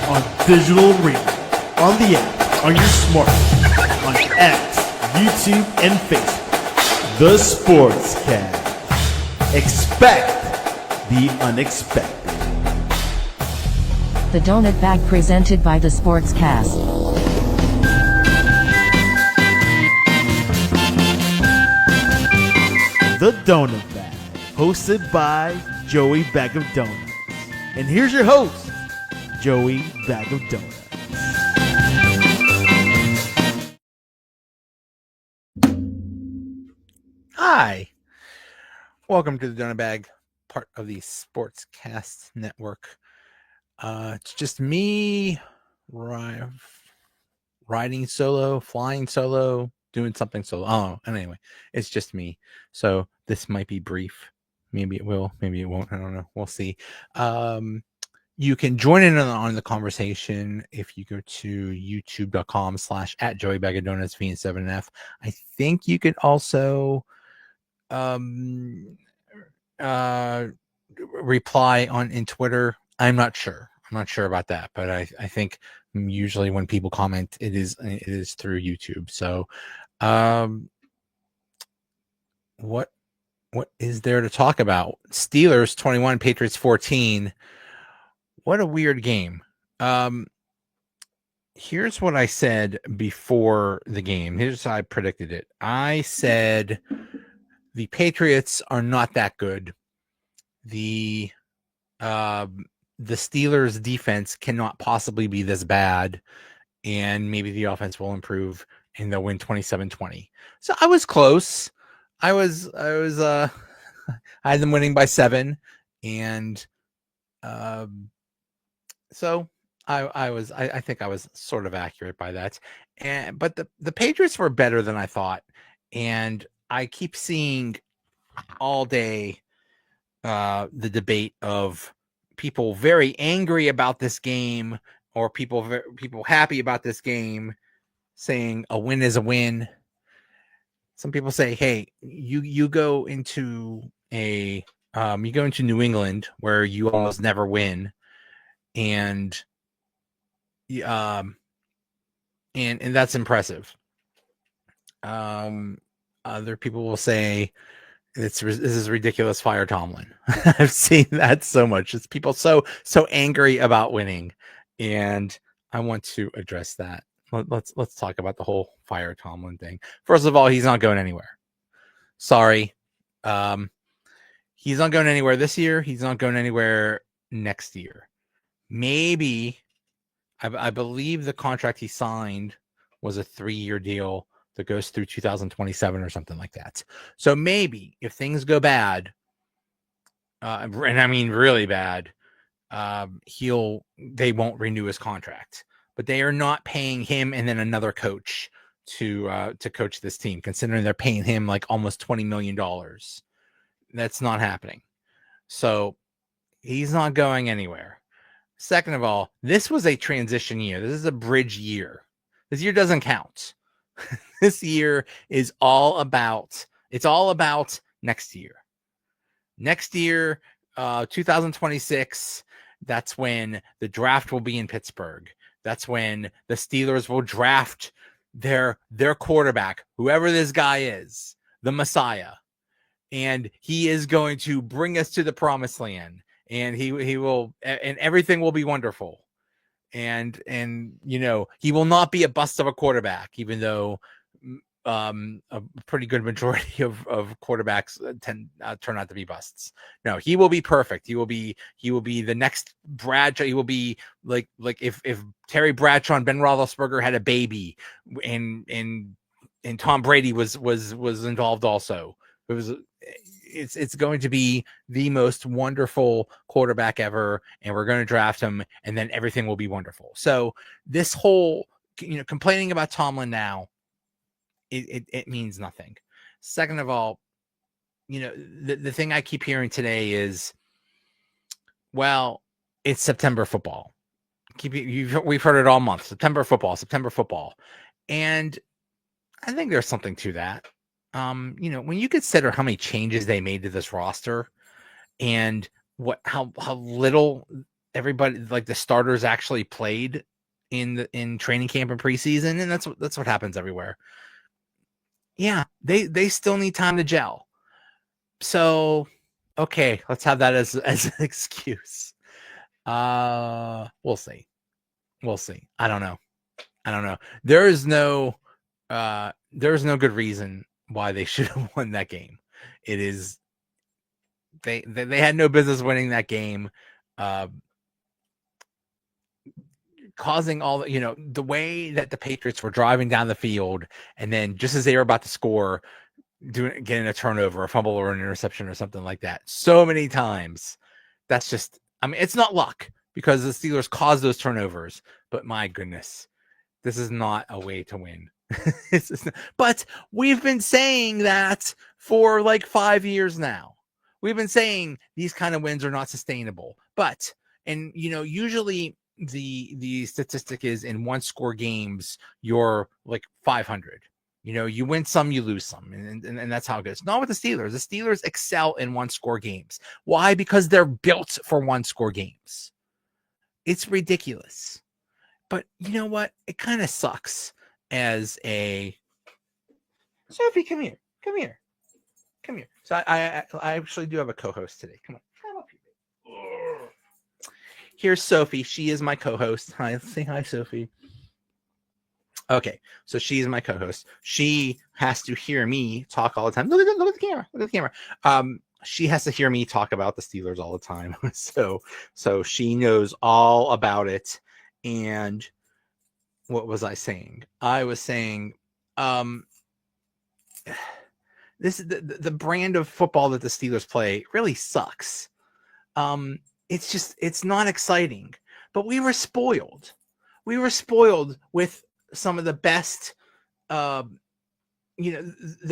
on digital radio, on the app, on your smartphone, on X, YouTube, and Facebook. The Sportscast. Expect the unexpected. The Donut Bag presented by The Sportscast. The Donut Bag, hosted by Joey Bag of Donuts. And here's your host, Joey Bag of Donuts. Hi. Welcome to the Donut Bag, part of the Sportscast Network. It's just me riding solo, flying solo, doing something solo. Oh, and anyway, it's just me. So this might be brief. Maybe it will, maybe it won't. I don't know. We'll see. You can join in on the conversation if you go to youtube.com/@JoeyBagOfDonuts V7F. I think you could also reply in Twitter. I'm not sure about that, but I think usually when people comment, it is through YouTube. So what is there to talk about? Steelers 21, Patriots 14. What a weird game. Here's what I said before the game. Here's how I predicted it. I said the Patriots are not that good. The Steelers defense cannot possibly be this bad, and maybe the offense will improve and they'll win 27-20. So I was close. I had them winning by 7, and so I think I was sort of accurate by that. But the Patriots were better than I thought, and I keep seeing all day the debate of people very angry about this game or people happy about this game, saying a win is a win. Some people say, hey, you go into New England where you almost never win, and that's impressive. Other people will say this is ridiculous. Fire Tomlin. I've seen that so much. It's people so angry about winning, and I want to address that. Let's talk about the whole fire Tomlin thing. First of all, he's not going anywhere. Sorry, he's not going anywhere this year. He's not going anywhere next year. Maybe I believe the contract he signed was a 3-year deal that goes through 2027 or something like that. So maybe if things go bad, and I mean really bad, they won't renew his contract. But they are not paying him and then another coach to coach this team, considering they're paying him like almost $20 million. That's not happening. So he's not going anywhere. Second of all, this was a transition year. This is a bridge year. This year doesn't count. This year is all about next year. Next year, 2026, that's when the draft will be in Pittsburgh. That's when the Steelers will draft their quarterback, whoever this guy is, the Messiah. And he is going to bring us to the promised land. And he will, and everything will be wonderful. And you know, he will not be a bust of a quarterback, even though a pretty good majority of quarterbacks turn out to be busts. No, he will be perfect. He will be the next Bradshaw. He will be like if Terry Bradshaw and Ben Roethlisberger had a baby, and Tom Brady was involved also. It's going to be the most wonderful quarterback ever, and we're going to draft him, and then everything will be wonderful. So this whole, complaining about Tomlin now, it means nothing. Second of all, the thing I keep hearing today is, well, it's September football. We've heard it all month. September football. And I think there's something to that. When you consider how many changes they made to this roster and how little everybody, like the starters actually played in training camp and preseason, and that's what happens everywhere. Yeah, they still need time to gel. So, okay, let's have that as an excuse. We'll see. We'll see. I don't know. There's no good reason why they should have won that game. It is they had no business winning that game. Causing all the way that the Patriots were driving down the field, and then just as they were about to score, getting a turnover, a fumble, or an interception, or something like that, so many times. That's just, I mean, it's not luck because the Steelers caused those turnovers. But my goodness, this is not a way to win. But we've been saying that for like 5 years now. We've been saying these kind of wins are not sustainable. But, and usually the statistic is in one score games, you're like 500. You win some, you lose some, and that's how it goes. Not with the Steelers. The Steelers excel in one score games. Why? Because they're built for one score games. It's ridiculous. But you know what? It kind of sucks as a Sophie. Come here. So I actually do have a co-host today. Come on, come up here. Here's Sophie. She is my co-host. Hi, say hi, Sophie. Okay, so she's my co-host. She has to hear me talk all the time. Look at the camera. She has to hear me talk about the Steelers all the time. So she knows all about it. And what was I saying? I was saying, this is the brand of football that the Steelers play really sucks. It's not exciting. But we were spoiled. We were spoiled with some of the best, the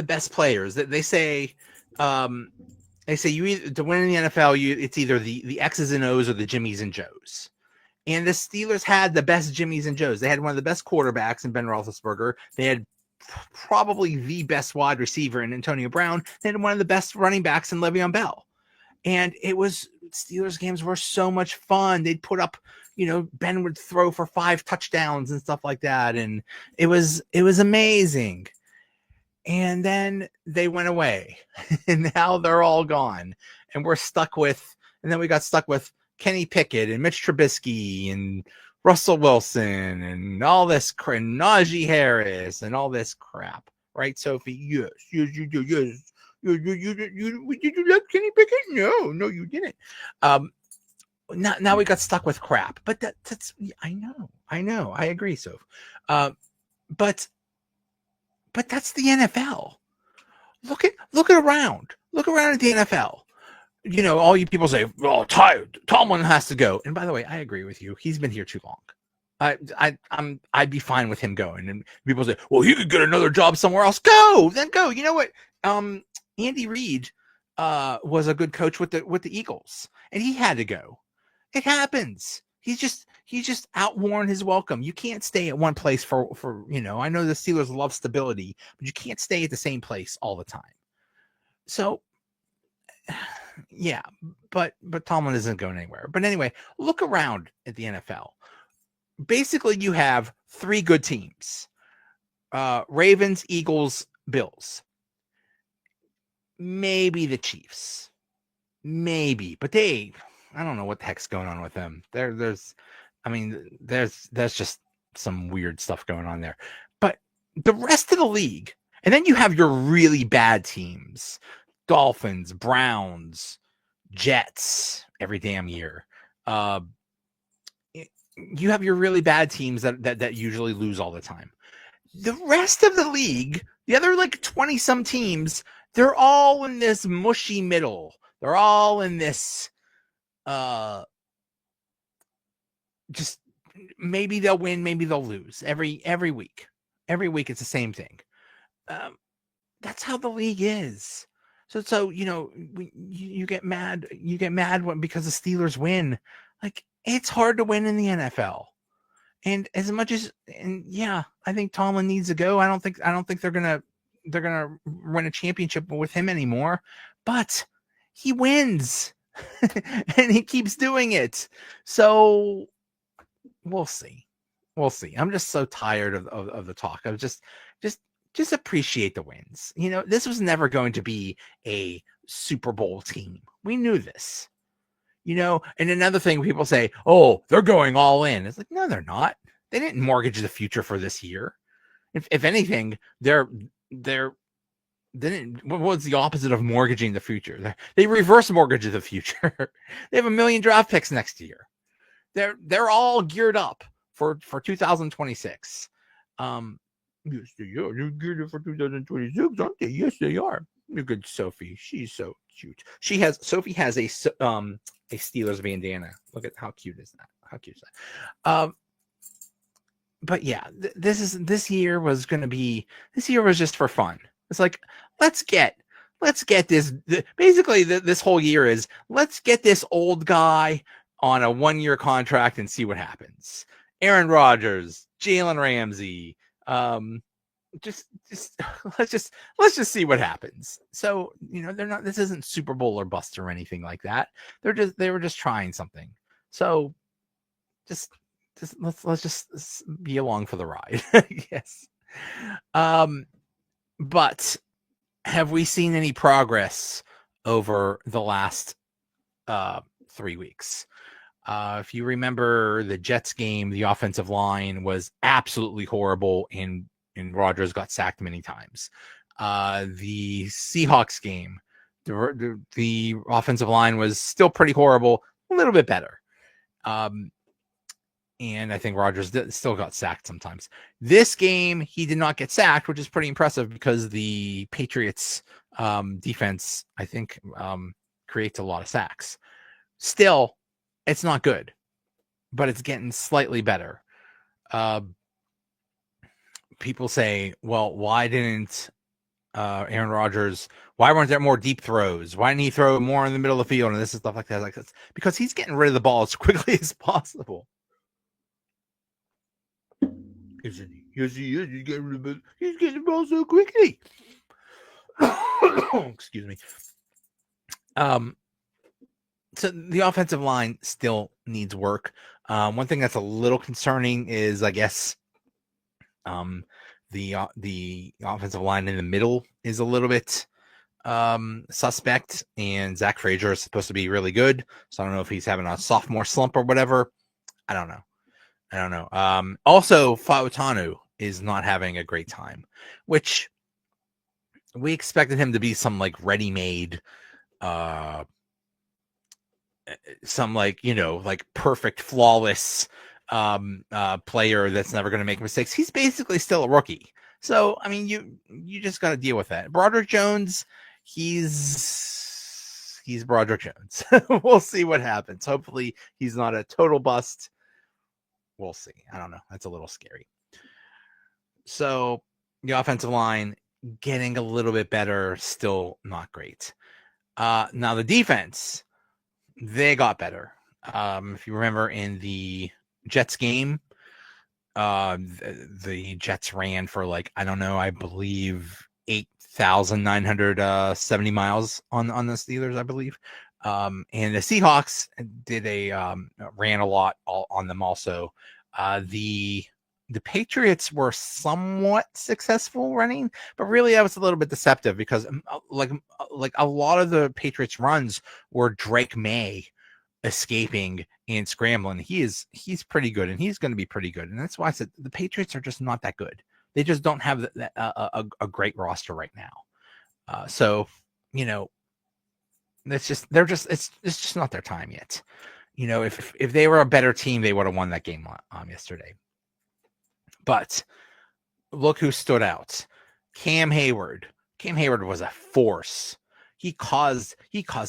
best players. That they say you either, to win in the NFL, it's either the X's and O's or the Jimmies and Joes. And the Steelers had the best Jimmies and Joes. They had one of the best quarterbacks in Ben Roethlisberger. They had probably the best wide receiver in Antonio Brown. They had one of the best running backs in Le'Veon Bell. And Steelers games were so much fun. They'd put up, Ben would throw for 5 touchdowns and stuff like that. And it was amazing. And then they went away and now they're all gone. And then we got stuck with Kenny Pickett and Mitch Trubisky and Russell Wilson and all this and Najee Harris and all this crap. Right, Sophie? Yes. Did you like Kenny Pickett? No, you didn't. Now we got stuck with crap. But that's I know. I agree, Soph. But that's the NFL. Look around. Look around at the NFL. All you people say, "Oh, Tomlin has to go." And by the way, I agree with you. He's been here too long. I'd be fine with him going. And people say, "Well, he could get another job somewhere else." Then go. You know what? Andy Reid was a good coach with the Eagles, and he had to go. It happens. He's just outworn his welcome. You can't stay at one place for I know the Steelers love stability, but you can't stay at the same place all the time. So yeah, but Tomlin isn't going anywhere. But anyway, look around at the NFL. Basically, you have 3 good teams. Ravens, Eagles, Bills. Maybe the Chiefs. Maybe. But I don't know what the heck's going on with them. There's just some weird stuff going on there. But the rest of the league, and then you have your really bad teams. Dolphins, Browns, Jets every damn year. You have your really bad teams that usually lose all the time. The rest of the league, the other like 20 some teams, they're all in this mushy middle. They're all in this just maybe they'll win, maybe they'll lose every week. Every week it's the same thing. That's how the league is. So you get mad. You get mad because the Steelers win. Like, it's hard to win in the NFL. And as much as I think Tomlin needs to go. I don't think they're gonna win a championship with him anymore. But he wins. and he keeps doing it. So we'll see. We'll see. I'm just so tired of the talk. I was just appreciate the wins. This was never going to be a Super Bowl team. We knew this. And another thing, people say, "Oh, they're going all in." It's like, no, they're not. They didn't mortgage the future for this year. If anything, they're what was the opposite of mortgaging the future? They reverse mortgage the future. They have 1 million draft picks next year. They're all geared up for 2026. Yes, they are. They're geared up for 2026, aren't they? Yes, they are. You're good, Sophie. She's so cute. Sophie has a Steelers bandana. Look at how cute is that? How cute is that? But yeah, this year was just for fun. It's like, let's get this. Basically, this whole year is, let's get this old guy on a 1-year contract and see what happens. Aaron Rodgers, Jalen Ramsey, just let's just see what happens. So they're not. This isn't Super Bowl or bust or anything like that. They were just trying something. So let's just be along for the ride. Yes. But have we seen any progress over the last 3 weeks? If you remember the Jets game, the offensive line was absolutely horrible, and Rodgers got sacked many times. The Seahawks game, the offensive line was still pretty horrible, a little bit better. And I think Rodgers still got sacked sometimes. This game, he did not get sacked, which is pretty impressive because the Patriots defense, I think, creates a lot of sacks. Still, it's not good, but it's getting slightly better. People say, well, why didn't Aaron Rodgers, why weren't there more deep throws? Why didn't he throw more in the middle of the field and this and stuff like that? Like this? Because he's getting rid of the ball as quickly as possible. Yes, he is. He's getting the ball so quickly. Excuse me. So the offensive line still needs work. One thing that's a little concerning is, I guess, the offensive line in the middle is a little bit suspect, and Zach Frazier is supposed to be really good. So I don't know if he's having a sophomore slump or whatever. I don't know. Also, Fautanu is not having a great time, which we expected him to be some like ready-made, some like perfect, flawless player that's never going to make mistakes. He's basically still a rookie. So I mean, you just got to deal with that. Broderick Jones, he's Broderick Jones. We'll see what happens. Hopefully, he's not a total bust. We'll see. I don't know. That's a little scary. So the offensive line getting a little bit better, still not great. Now the defense, they got better. If you remember in the Jets game, the Jets ran for I believe 8,970 miles on the Steelers, I believe. And the Seahawks ran a lot on them also. The Patriots were somewhat successful running, but really that was a little bit deceptive because like a lot of the Patriots runs were Drake May escaping and scrambling. He's pretty good, and he's going to be pretty good. And that's why I said the Patriots are just not that good. They just don't have a great roster right now. So it's just not their time yet. If they were a better team, they would have won that game yesterday. But look who stood out. Cam Hayward. Cam Hayward was a force. He caused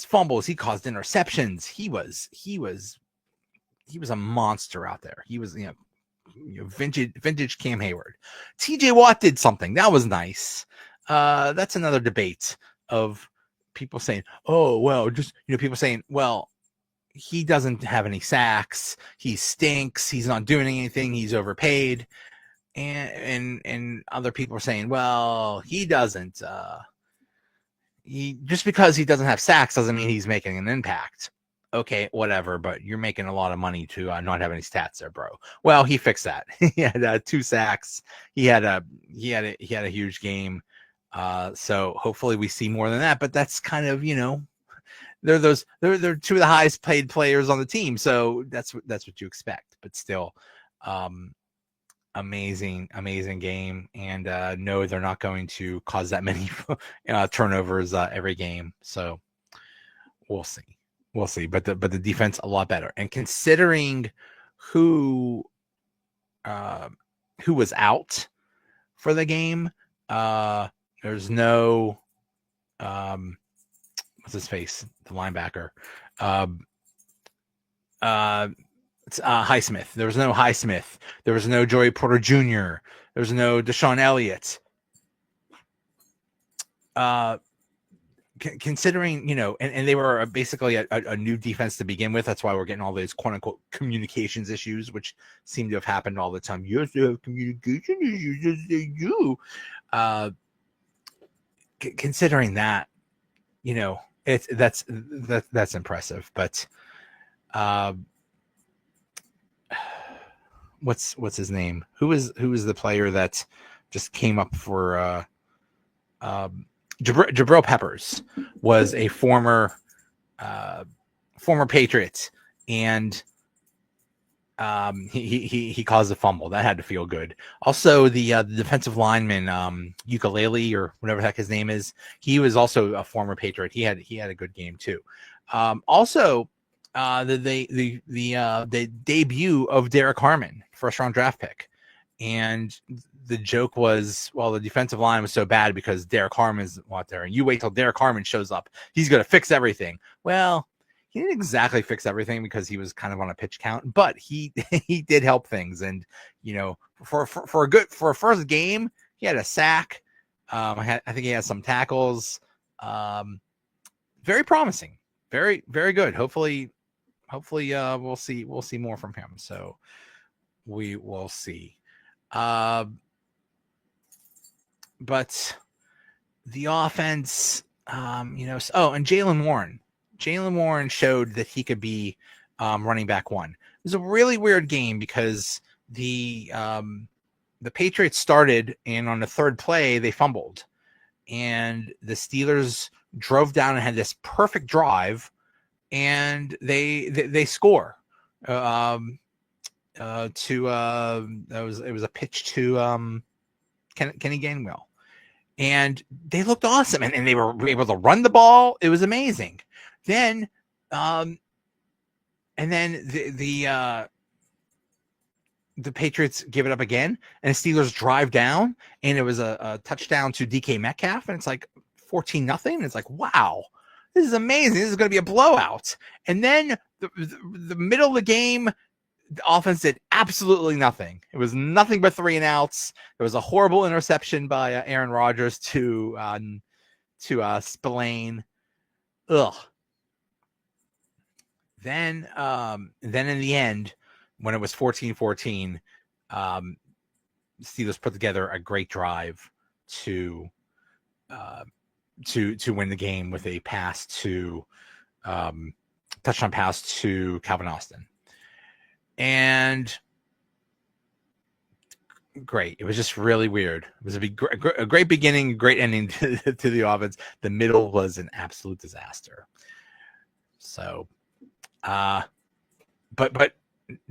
fumbles. He caused interceptions. He was a monster out there. He was vintage Cam Hayward. TJ Watt did something that was nice. That's another debate of people saying, oh well, just people saying, well, he doesn't have any sacks. He stinks. He's not doing anything. He's overpaid. And other people are saying, well, he doesn't. He just because he doesn't have sacks doesn't mean he's making an impact. okay, whatever, but you're making a lot of money to not have any stats there, bro. Well, he fixed that. He had 2 sacks. He had a huge game. So hopefully we see more than that. But that's kind of, they're 2 of the highest paid players on the team, so that's what you expect. But still, amazing game. And no, they're not going to cause that many turnovers every game. So we'll see. But the defense a lot better. And considering who was out for the game, there's no what's his face, the linebacker, Highsmith. There was no Highsmith. There was no Joey Porter Jr. There was no Deshaun Elliott. Considering, and they were basically a new defense to begin with. That's why we're getting all these quote unquote communications issues, which seem to have happened all the time. Yes, they have communication issues. Yes, they do. Considering that, that's impressive. But what's his name? Who is the player that just came up for Jabril Peppers was a former Patriot, and he caused a fumble that had to feel good. Also, the defensive lineman Ukulele or whatever the heck his name is, he was also a former Patriot. He had a good game too. Also, the debut of Derek Harmon, first round draft pick. And the joke was, well, the defensive line was so bad because Derek Harmon's out there, and you wait till Derek Harmon shows up, he's going to fix everything. Well, he didn't exactly fix everything because he was kind of on a pitch count, but he did help things. And for a first game, he had a sack. I think he had some tackles. Very promising, very very good. Hopefully, we'll see more from him. So we will see. But the offense, and Jaylen Warren showed that he could be running back 1. It was a really weird game because the Patriots started, and on the third play they fumbled, and the Steelers drove down and had this perfect drive, and they score. It was a pitch to Kenny Gainwell, and they looked awesome, and they were able to run the ball. It was amazing. Then the Patriots give it up again, and the Steelers drive down, and it was a touchdown to DK Metcalf, and it's like 14-0. It's like, wow, this is amazing. This is going to be a blowout. And then the middle of the game, the offense did absolutely nothing. It was nothing but 3 and outs. There was a horrible interception by Aaron Rodgers to Spillane. Ugh. Then in the end, when it was 14-14, Steelers put together a great drive to win the game with a touchdown pass to Calvin Austin. And great. It was just really weird. It was a great beginning, great ending to the offense. The middle was an absolute disaster. So, but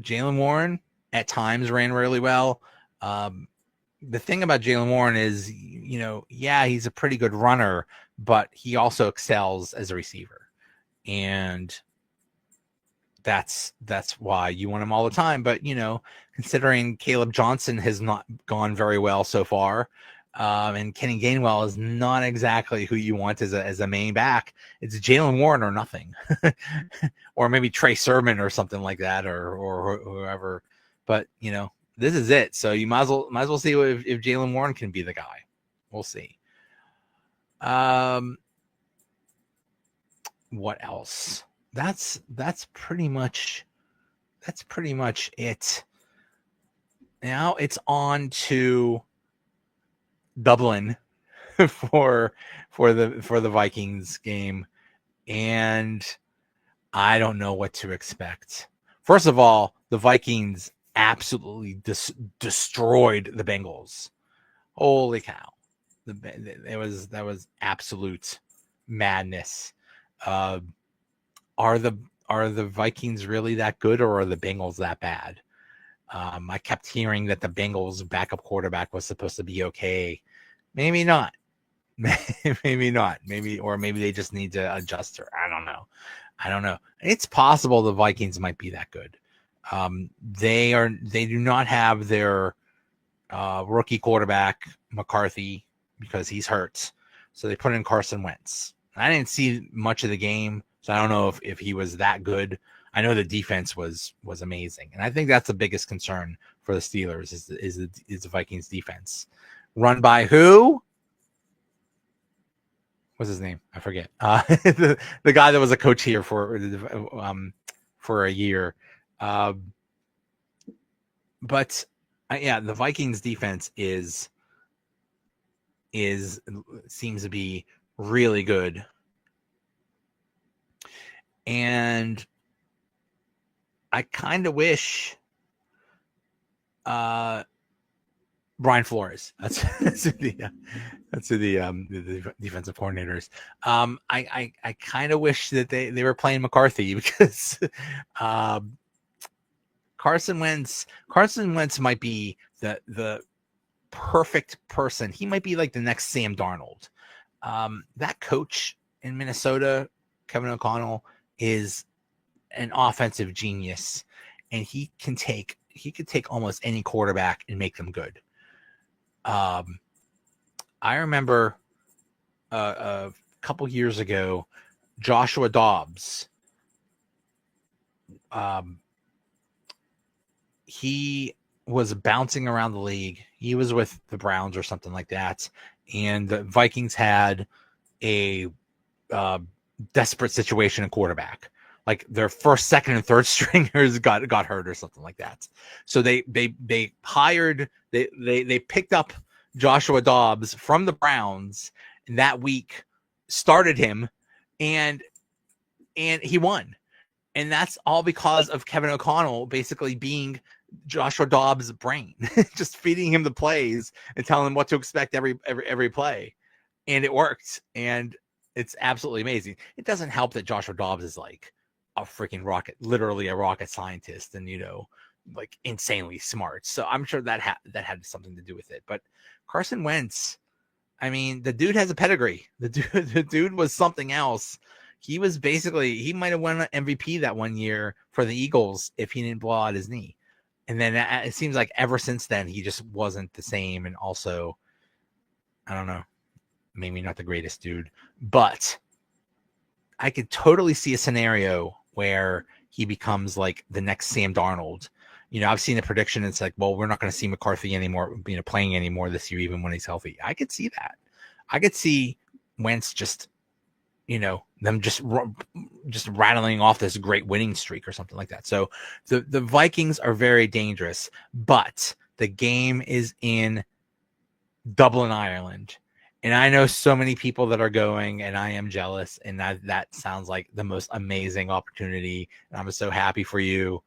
Jaylen Warren at times ran really well. The thing about Jaylen Warren is, he's a pretty good runner, but he also excels as a receiver. And that's why you want him all the time. But, considering Caleb Johnson has not gone very well so far, and Kenny Gainwell is not exactly who you want as a main back, it's Jaylen Warren or nothing. Or maybe Trey Sermon or something like that, or whoever. But, this is it. So you might as well see if Jaylen Warren can be the guy. We'll see. What else? That's pretty much it. Now it's on to Dublin for the Vikings game, and I don't know what to expect. First of all, the Vikings absolutely destroyed the Bengals. Holy cow! That was absolute madness. Uh, are the Vikings really that good, or are the Bengals that bad? I kept hearing that the Bengals' backup quarterback was supposed to be okay. Maybe not. Maybe not. Maybe they just need to adjust her. I don't know. It's possible the Vikings might be that good. They do not have their rookie quarterback McCarthy because he's hurt. So they put in Carson Wentz. I didn't see much of the game, so I don't know if he was that good. I know the defense was amazing, and I think that's the biggest concern for the Steelers is the Vikings defense. Run by who? What's his name? I forget. The guy that was a coach here for a year. But the Vikings defense seems to be really good, and I kind of wish Brian Flores. That's the defensive coordinators. I kind of wish that they were playing McCarthy because Carson Wentz might be the perfect person. He might be like the next Sam Darnold. That coach in Minnesota, Kevin O'Connell, is an offensive genius, and he could take almost any quarterback and make them good. I remember a couple years ago, Joshua Dobbs. He was bouncing around the league. He was with the Browns or something like that, and the Vikings had a desperate situation in quarterback. Like their first, second, and third stringers got hurt or something like that. So they picked up Joshua Dobbs from the Browns that week, started him, and he won. And that's all because of Kevin O'Connell basically being Joshua Dobbs' brain, just feeding him the plays and telling him what to expect every play. And it worked. And it's absolutely amazing. It doesn't help that Joshua Dobbs is like a freaking literally a rocket scientist, and like insanely smart. So I'm sure that had something to do with it. But Carson Wentz, I mean, the dude has a pedigree. The dude was something else. He might have won an MVP that one year for the Eagles if he didn't blow out his knee. And then it seems like ever since then, he just wasn't the same. And also, I don't know, maybe not the greatest dude, but I could totally see a scenario where he becomes like the next Sam Darnold. I've seen a prediction. It's like, well, we're not going to see McCarthy anymore, playing anymore this year, even when he's healthy. I could see that. I could see Wentz just, them just rattling off this great winning streak or something like that. So the Vikings are very dangerous, but the game is in Dublin, Ireland. And I know so many people that are going, and I am jealous. And that sounds like the most amazing opportunity. And I'm so happy for you.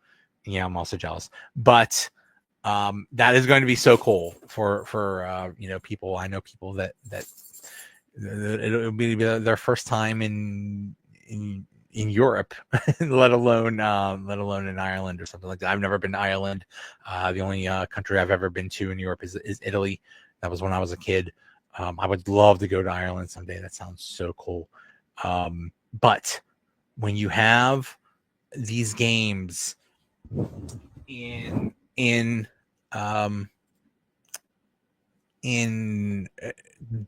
Yeah, I'm also jealous. But that is going to be so cool for people. I know people that it'll be their first time in Europe, let alone in Ireland or something like that. I've never been to Ireland. The only country I've ever been to in Europe is Italy. That was when I was a kid. I would love to go to Ireland someday. That sounds so cool. But when you have these games in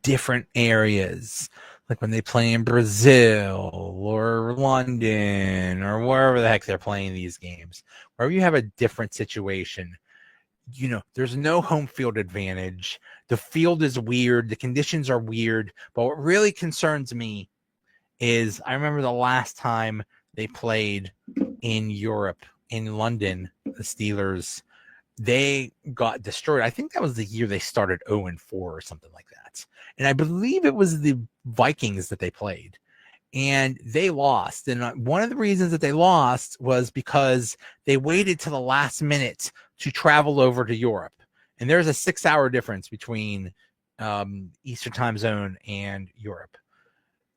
different areas, like when they play in Brazil or London or wherever the heck they're playing these games, wherever you have a different situation, there's no home field advantage. The field is weird. The conditions are weird. But what really concerns me is I remember the last time they played in Europe, in London, the Steelers, they got destroyed. I think that was the year they started 0-4 or something like that. And I believe it was the Vikings that they played. and they lost. And one of the reasons that they lost was because they waited to the last minute to travel over to Europe. And there's a 6-hour difference between Eastern time zone and Europe.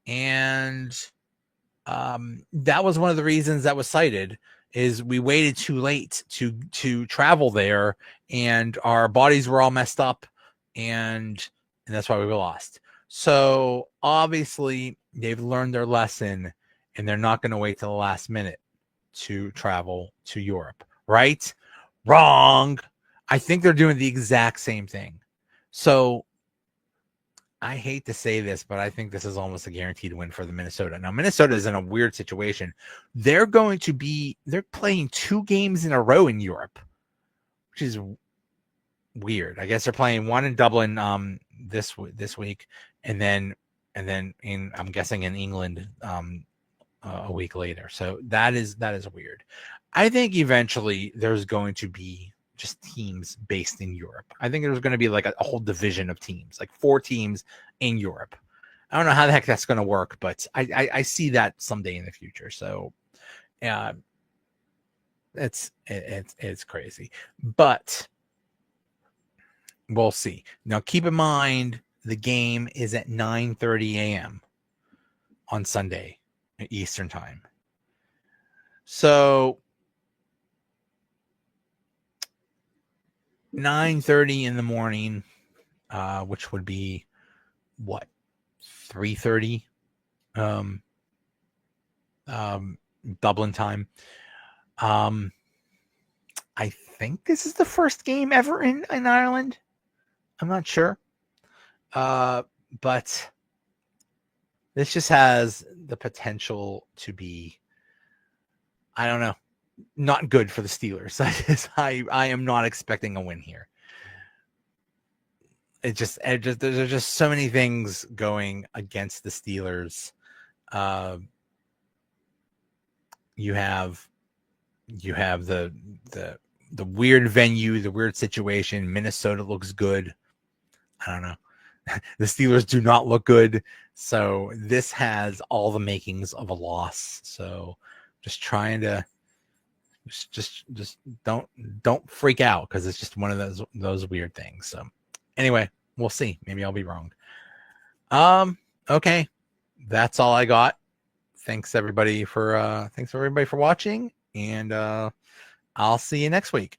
And that was one of the reasons that was cited, is we waited too late to travel there, and our bodies were all messed up, and that's why we lost. So obviously they've learned their lesson, and they're not going to wait till the last minute to travel to Europe. Right? Wrong. I think they're doing the exact same thing. So I hate to say this, but I think this is almost a guaranteed win for the Minnesota. Now, Minnesota is in a weird situation. They're playing 2 games in a row in Europe, which is weird. I guess they're playing one in Dublin this week, and then I'm guessing in England a week later. So that is weird. I think eventually there's going to be just teams based in Europe. I think there's going to be like a whole division of teams, like 4 teams in Europe. I don't know how the heck that's going to work, but I see that someday in the future. So it's crazy, but we'll see. Now, keep in mind, the game is at 9:30 a.m. on Sunday Eastern time. So 9:30 in the morning, which would be what, 3:30 Dublin time. I think this is the first game ever in Ireland. I'm not sure. But this just has the potential to be, I don't know, not good for the Steelers. I am not expecting a win here. There's just so many things going against the Steelers. You have the weird venue, the weird situation. Minnesota looks good. I don't know. The Steelers do not look good. So this has all the makings of a loss. So just trying to just don't freak out, because it's just one of those weird things. So anyway, we'll see. Maybe I'll be wrong. Okay. That's all I got. Thanks everybody for watching, and I'll see you next week.